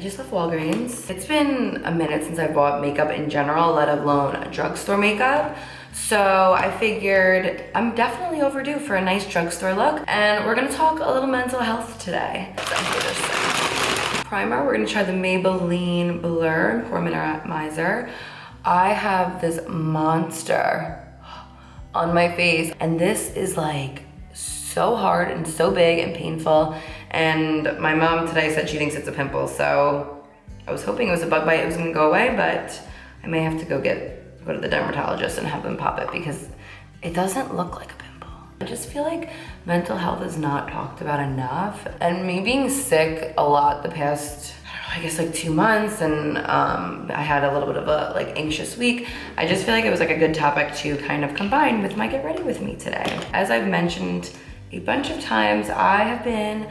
just left Walgreens. It's been a minute since I bought makeup in general, let alone drugstore makeup. So I figured I'm definitely overdue for a nice drugstore look, and we're gonna talk a little mental health today. Primer, we're gonna try the Maybelline Blur Pore Minimizer. I have this monster on my face, and this is like so hard and so big and painful. And my mom today said she thinks it's a pimple, so I was hoping it was a bug bite, it was gonna go away, but I may have to go to the dermatologist and have them pop it because it doesn't look like a pimple. I just feel like mental health is not talked about enough. And me being sick a lot the past, I guess like 2 months, and I had a little bit of a like anxious week. I just feel like it was like a good topic to kind of combine with my Get Ready With Me today. As I've mentioned a bunch of times, I have been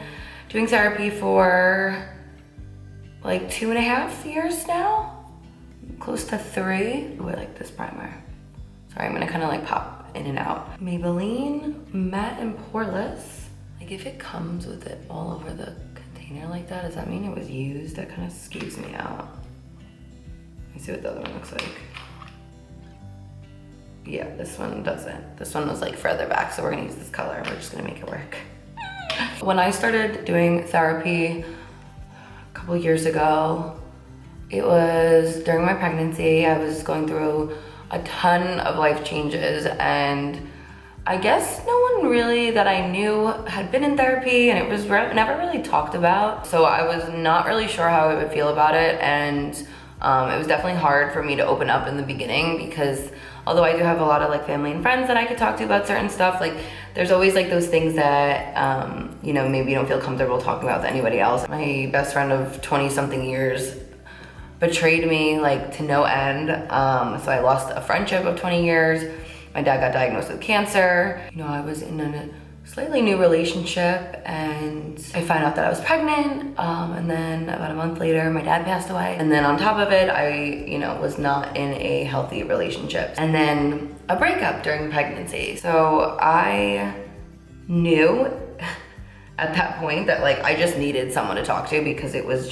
doing therapy for like 2.5 years now. Close to 3. Ooh, I like this primer. Sorry, I'm gonna kind of like pop in and out. Maybelline Matte and Poreless. Like if it comes with it all over the container like that, does that mean it was used? That kind of skews me out. Let me see what the other one looks like. Yeah, this one doesn't. This one was like further back, so we're gonna use this color. We're just gonna make it work. When I started doing therapy a couple years ago, it was during my pregnancy. I was going through a ton of life changes, and I guess no one really that I knew had been in therapy, and it was never really talked about. So I was not really sure how I would feel about it, and it was definitely hard for me to open up in the beginning because although I do have a lot of like family and friends that I could talk to about certain stuff, like there's always like those things that, you know, maybe you don't feel comfortable talking about with anybody else. My best friend of 20 something years betrayed me like to no end. So I lost a friendship of 20 years. My dad got diagnosed with cancer. You know, I was in a slightly new relationship and I found out that I was pregnant. And then about a month later, my dad passed away. And then on top of it, I, you know, was not in a healthy relationship. And then a breakup during pregnancy. So I knew at that point that like I just needed someone to talk to because I was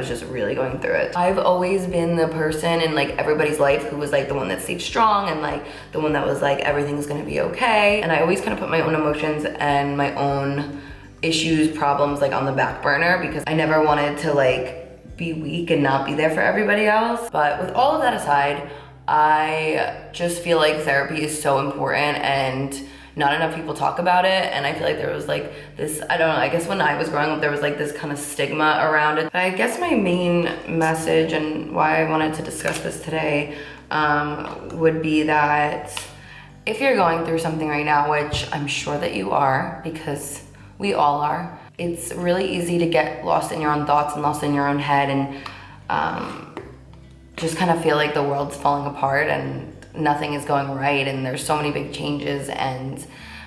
just really going through it. I've always been the person in like everybody's life who was like the one that stayed strong and like the one that was like everything's gonna be okay. And I always kind of put my own emotions and my own issues, problems like on the back burner because I never wanted to like be weak and not be there for everybody else. But with all of that aside, I just feel like therapy is so important and not enough people talk about it, and I feel like there was like this, I don't know, I guess when I was growing up there was like this kind of stigma around it. But I guess my main message and why I wanted to discuss this today would be that if you're going through something right now, which I'm sure that you are because we all are, it's really easy to get lost in your own thoughts and lost in your own head and just kind of feel like the world's falling apart and nothing is going right and there's so many big changes and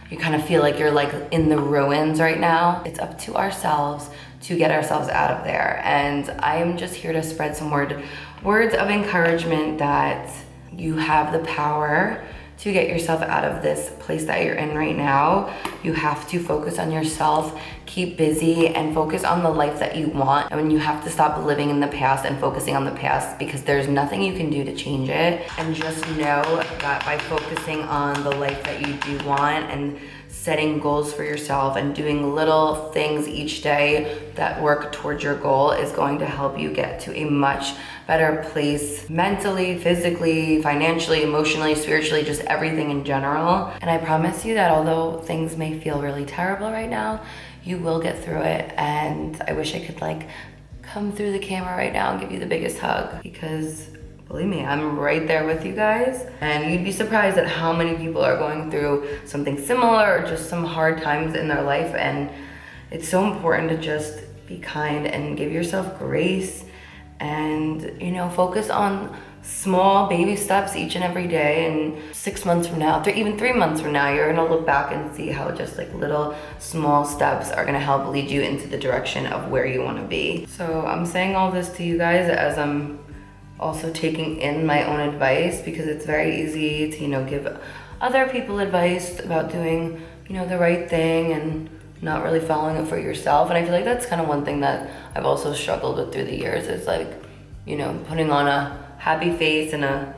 you kind of feel like you're like in the ruins right now. It's up to ourselves to get ourselves out of there, and I'm just here to spread some words of encouragement that you have the power to get yourself out of this place that you're in right now. You have to focus on yourself, keep busy, and focus on the life that you want. And you have to stop living in the past and focusing on the past because there's nothing you can do to change it. And just know that by focusing on the life that you do want and setting goals for yourself and doing little things each day that work towards your goal is going to help you get to a much better place mentally, physically, financially, emotionally, spiritually, just everything in general. And I promise you that although things may feel really terrible right now, you will get through it. And I wish I could like come through the camera right now and give you the biggest hug because believe me, I'm right there with you guys. And you'd be surprised at how many people are going through something similar or just some hard times in their life. And it's so important to just be kind and give yourself grace and, you know, focus on small baby steps each and every day. And 6 months from now, even 3 months from now, you're gonna look back and see how just like little small steps are gonna help lead you into the direction of where you wanna be. So I'm saying all this to you guys as I'm also taking in my own advice because it's very easy to, you know, give other people advice about doing, you know, the right thing and not really following it for yourself. And I feel like that's kind of one thing that I've also struggled with through the years is like, you know, putting on a happy face and a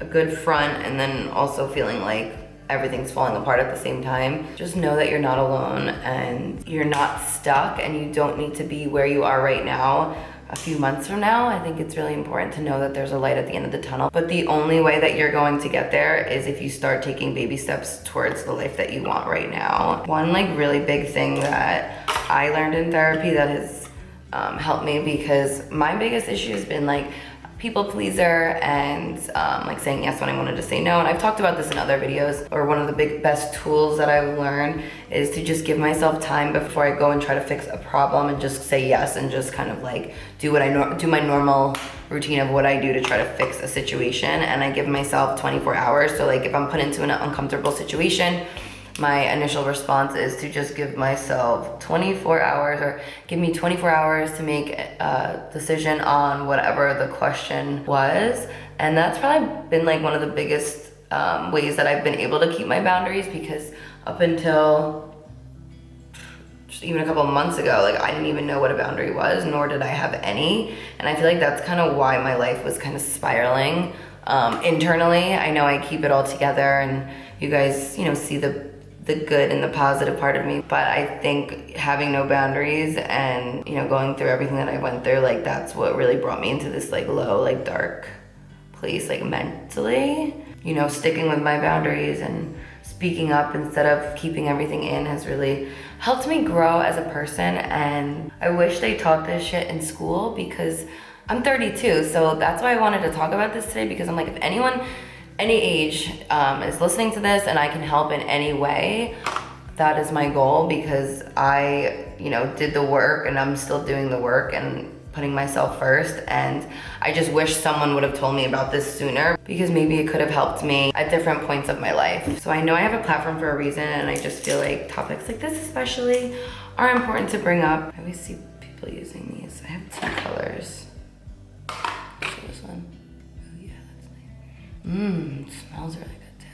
good front, and then also feeling like everything's falling apart at the same time. Just know that you're not alone and you're not stuck, and you don't need to be where you are right now a few months from now. I think it's really important to know that there's a light at the end of the tunnel, but the only way that you're going to get there is if you start taking baby steps towards the life that you want right now. One like really big thing that I learned in therapy that has helped me, because my biggest issue has been like people pleaser and like saying yes when I wanted to say no. And I've talked about this in other videos, or one of the best tools that I've learned is to just give myself time before I go and try to fix a problem, and just say yes and just kind of like do my normal routine of what I do to try to fix a situation. And I give myself 24 hours. So like if I'm put into an uncomfortable situation, my initial response is to just give myself 24 hours, or give me 24 hours to make a decision on whatever the question was. And that's probably been like one of the biggest ways that I've been able to keep my boundaries, because up until just even a couple of months ago, like I didn't even know what a boundary was, nor did I have any. And I feel like that's kind of why my life was kind of spiraling internally. I know I keep it all together, and you guys, you know, see the good and the positive part of me, but I think having no boundaries and, you know, going through everything that I went through, like that's what really brought me into this like low, like dark place, like mentally. You know, sticking with my boundaries and speaking up instead of keeping everything in has really helped me grow as a person. And I wish they taught this shit in school, because I'm 32, so that's why I wanted to talk about this today, because I'm like, if anyone any age is listening to this and I can help in any way, that is my goal, because I, you know, did the work and I'm still doing the work and putting myself first. And I just wish someone would have told me about this sooner, because maybe it could have helped me at different points of my life. So I know I have a platform for a reason, and I just feel like topics like this especially are important to bring up. I always see people using these. I have two colors. This one. It smells really good too.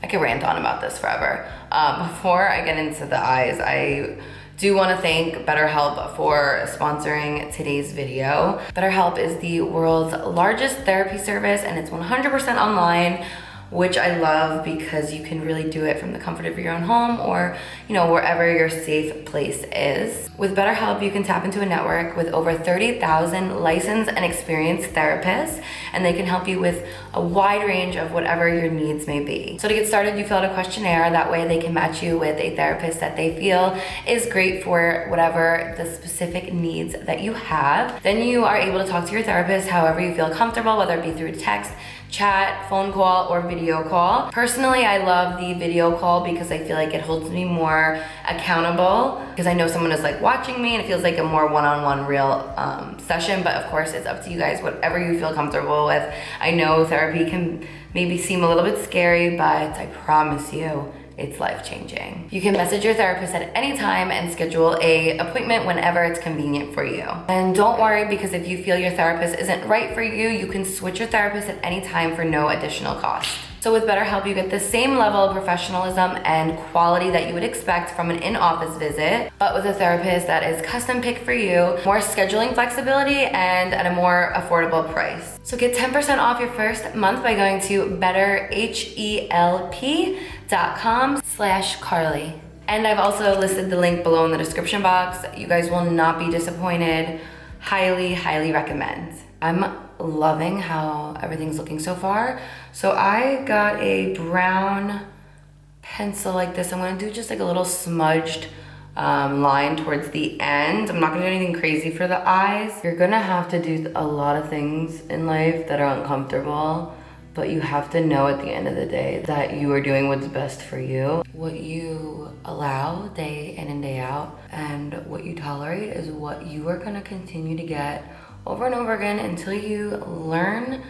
I could rant on about this forever. Before I get into the eyes, I do want to thank BetterHelp for sponsoring today's video. BetterHelp is the world's largest therapy service, and it's 100% online, which I love because you can really do it from the comfort of your own home, or, you know, wherever your safe place is. With BetterHelp, you can tap into a network with over 30,000 licensed and experienced therapists, and they can help you with a wide range of whatever your needs may be. So to get started, you fill out a questionnaire. That way they can match you with a therapist that they feel is great for whatever the specific needs that you have. Then you are able to talk to your therapist however you feel comfortable, whether it be through text, chat, phone call, or video call. Personally, I love the video call because I feel like it holds me more accountable, because I know someone is like watching me, and it feels like a more one-on-one real session. But of course, it's up to you guys, whatever you feel comfortable with. I know therapy can maybe seem a little bit scary, but I promise you, it's life-changing. You can message your therapist at any time and schedule an appointment whenever it's convenient for you. And don't worry, because if you feel your therapist isn't right for you, you can switch your therapist at any time for no additional cost. So with BetterHelp, you get the same level of professionalism and quality that you would expect from an in-office visit, but with a therapist that is custom picked for you, more scheduling flexibility, and at a more affordable price. So get 10% off your first month by going to betterhelp.com/Carli. And I've also listed the link below in the description box. You guys will not be disappointed. Highly, highly recommend. I'm loving how everything's looking so far. So I got a brown pencil like this. I'm gonna do just like a little smudged line towards the end. I'm not gonna do anything crazy for the eyes. You're gonna have to do a lot of things in life that are uncomfortable, but you have to know at the end of the day that you are doing what's best for you. What you allow day in and day out, and what you tolerate, is what you are gonna continue to get over and over again until you learn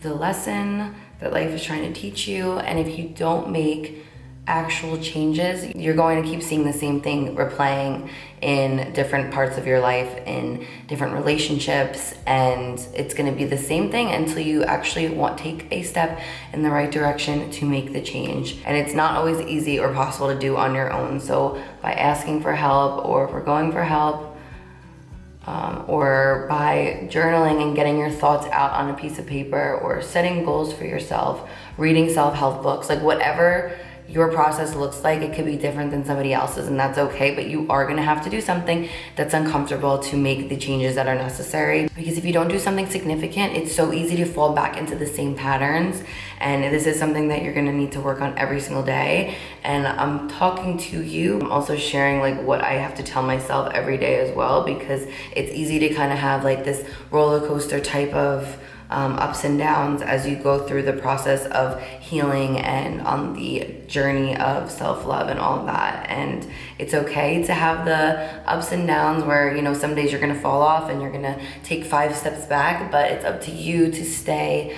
the lesson that life is trying to teach you. And if you don't make actual changes, you're going to keep seeing the same thing replaying in different parts of your life, in different relationships, and it's going to be the same thing until you actually take a step in the right direction to make the change. And it's not always easy or possible to do on your own. So by asking for help, or if we're going for help, or by journaling and getting your thoughts out on a piece of paper, or setting goals for yourself, reading self-help books, like whatever your process looks like, it could be different than somebody else's, and that's okay, but you are gonna have to do something that's uncomfortable to make the changes that are necessary. Because if you don't do something significant, it's so easy to fall back into the same patterns, and this is something that you're gonna need to work on every single day. And I'm talking to you, I'm also sharing like what I have to tell myself every day as well, because it's easy to kind of have like this roller coaster type of ups and downs as you go through the process of healing and on the journey of self-love and all of that. And it's okay to have the ups and downs where, you know, some days you're gonna fall off and you're gonna take 5 steps back, but it's up to you to stay,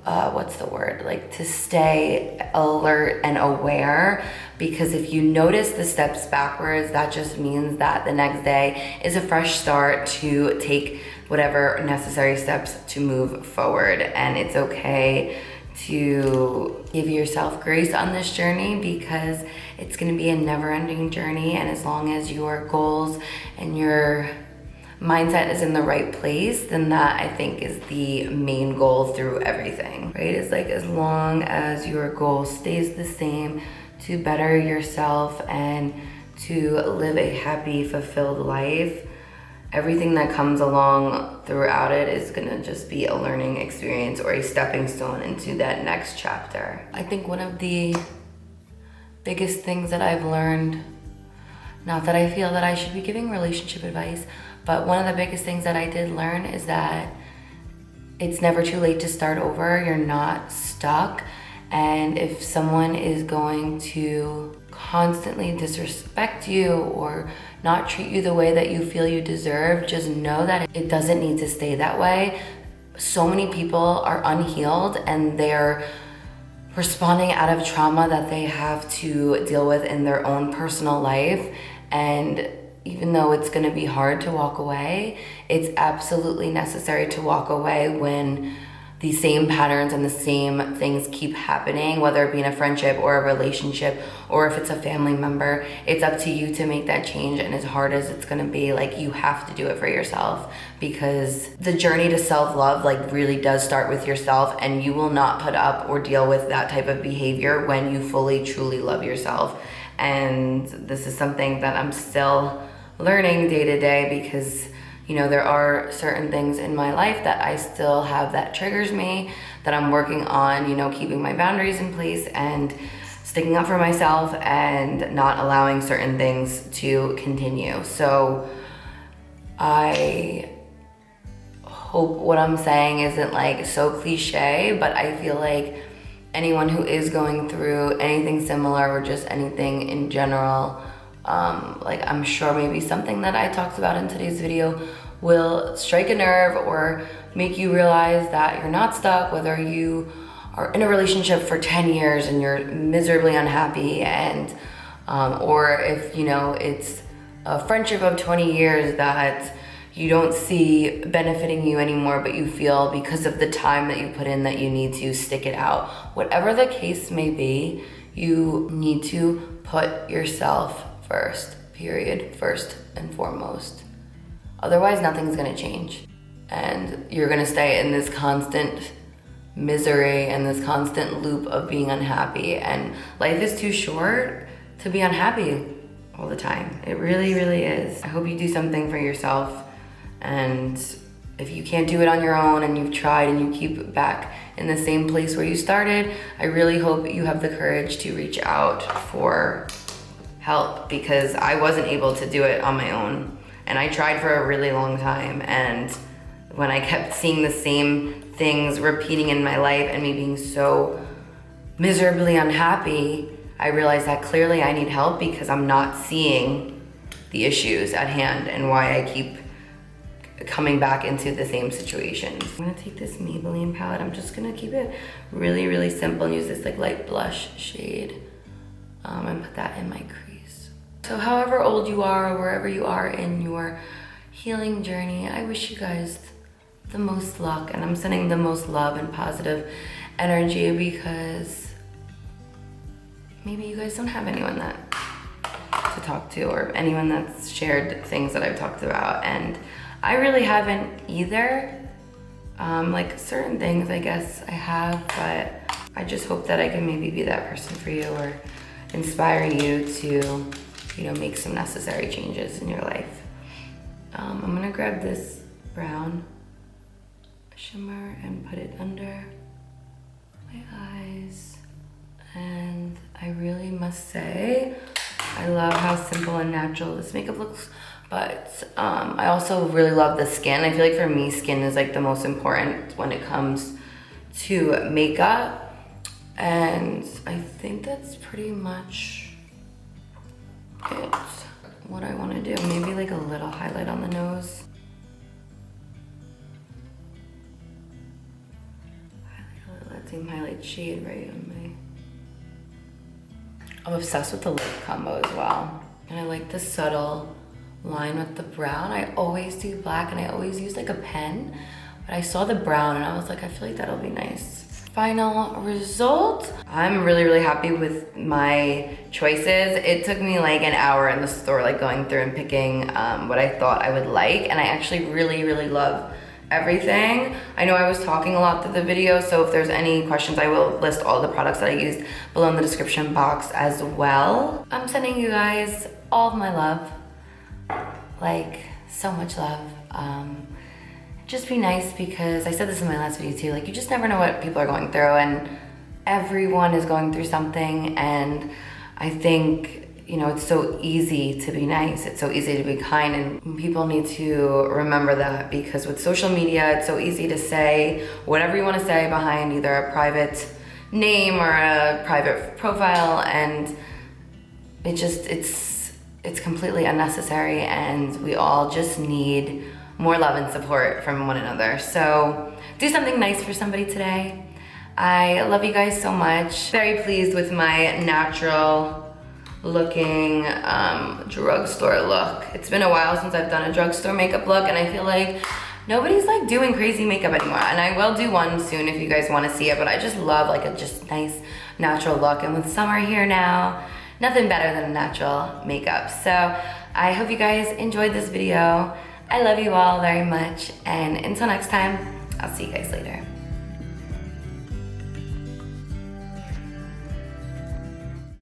to stay alert and aware. Because if you notice the steps backwards, that just means that the next day is a fresh start to take whatever necessary steps to move forward. And it's okay to give yourself grace on this journey, because it's gonna be a never-ending journey. And as long as your goals and your mindset is in the right place, then that, I think, is the main goal through everything, right? It's like, as long as your goal stays the same, to better yourself and to live a happy, fulfilled life, everything that comes along throughout it is gonna just be a learning experience or a stepping stone into that next chapter. I think one of the biggest things that I've learned, not that I feel that I should be giving relationship advice, but one of the biggest things that I did learn is that it's never too late to start over. You're not stuck. And if someone is going to constantly disrespect you or not treat you the way that you feel you deserve, just know that it doesn't need to stay that way. So many people are unhealed and they're responding out of trauma that they have to deal with in their own personal life. And even though it's gonna be hard to walk away, it's absolutely necessary to walk away when the same patterns and the same things keep happening, whether it be in a friendship or a relationship, or if it's a family member. It's up to you to make that change. And as hard as it's gonna be, like, you have to do it for yourself, because the journey to self-love like really does start with yourself, and you will not put up or deal with that type of behavior when you fully, truly love yourself. And this is something that I'm still learning day to day, because you know, there are certain things in my life that I still have that triggers me, that I'm working on, you know, keeping my boundaries in place and sticking up for myself and not allowing certain things to continue. So I hope what I'm saying isn't like so cliche, but I feel like anyone who is going through anything similar or just anything in general, like, I'm sure maybe something that I talked about in today's video will strike a nerve or make you realize that you're not stuck, whether you are in a relationship for 10 years and you're miserably unhappy, and or if, you know, it's a friendship of 20 years that you don't see benefiting you anymore, but you feel because of the time that you put in that you need to stick it out. Whatever the case may be, you need to put yourself first, period, first and foremost. Otherwise, nothing's gonna change. And you're gonna stay in this constant misery and this constant loop of being unhappy. And life is too short to be unhappy all the time. It really, really is. I hope you do something for yourself. And if you can't do it on your own and you've tried and you keep back in the same place where you started, I really hope you have the courage to reach out for help, because I wasn't able to do it on my own. And I tried for a really long time. And when I kept seeing the same things repeating in my life and me being so miserably unhappy, I realized that clearly I need help, because I'm not seeing the issues at hand and why I keep coming back into the same situations. I'm gonna take this Maybelline palette. I'm just gonna keep it really, really simple and use this like light blush shade and put that in my crease. So however old you are or wherever you are in your healing journey, I wish you guys the most luck, and I'm sending the most love and positive energy because maybe you guys don't have anyone that to talk to or anyone that's shared things that I've talked about, and I really haven't either. Like certain things I guess I have, but I just hope that I can maybe be that person for you or inspire you to, you know, make some necessary changes in your life. I'm gonna grab this brown shimmer and put it under my eyes, and I really must say I love how simple and natural this makeup looks, but I also really love the skin. I feel like for me, skin is like the most important when it comes to makeup, and I think that's pretty much it. What I want to do, maybe like a little highlight on the nose. Highlight that same highlight shade right on my... I'm obsessed with the lip combo as well. And I like the subtle line with the brown. I always do black and I always use like a pen, but I saw the brown and I was like, I feel like that'll be nice. Final result. I'm really, really happy with my choices. It took me like an hour in the store, like going through and picking what I thought I would like. And I actually really, really love everything. I know I was talking a lot through the video, so if there's any questions, I will list all the products that I used below in the description box as well. I'm sending you guys all of my love, like so much love. Just be nice, because I said this in my last video too, like you just never know what people are going through, and everyone is going through something, and I think, you know, it's so easy to be nice, it's so easy to be kind, and people need to remember that, because with social media, it's so easy to say whatever you want to say behind either a private name or a private profile, and it's completely unnecessary, and we all just need more love and support from one another. So do something nice for somebody today. I love you guys so much. Very pleased with my natural looking drugstore look. It's been a while since I've done a drugstore makeup look, and I feel like nobody's like doing crazy makeup anymore, and I will do one soon if you guys want to see it, but I just love like a just nice natural look, and with summer here now, nothing better than natural makeup. So I hope you guys enjoyed this video. I love you all very much, and until next time, I'll see you guys later.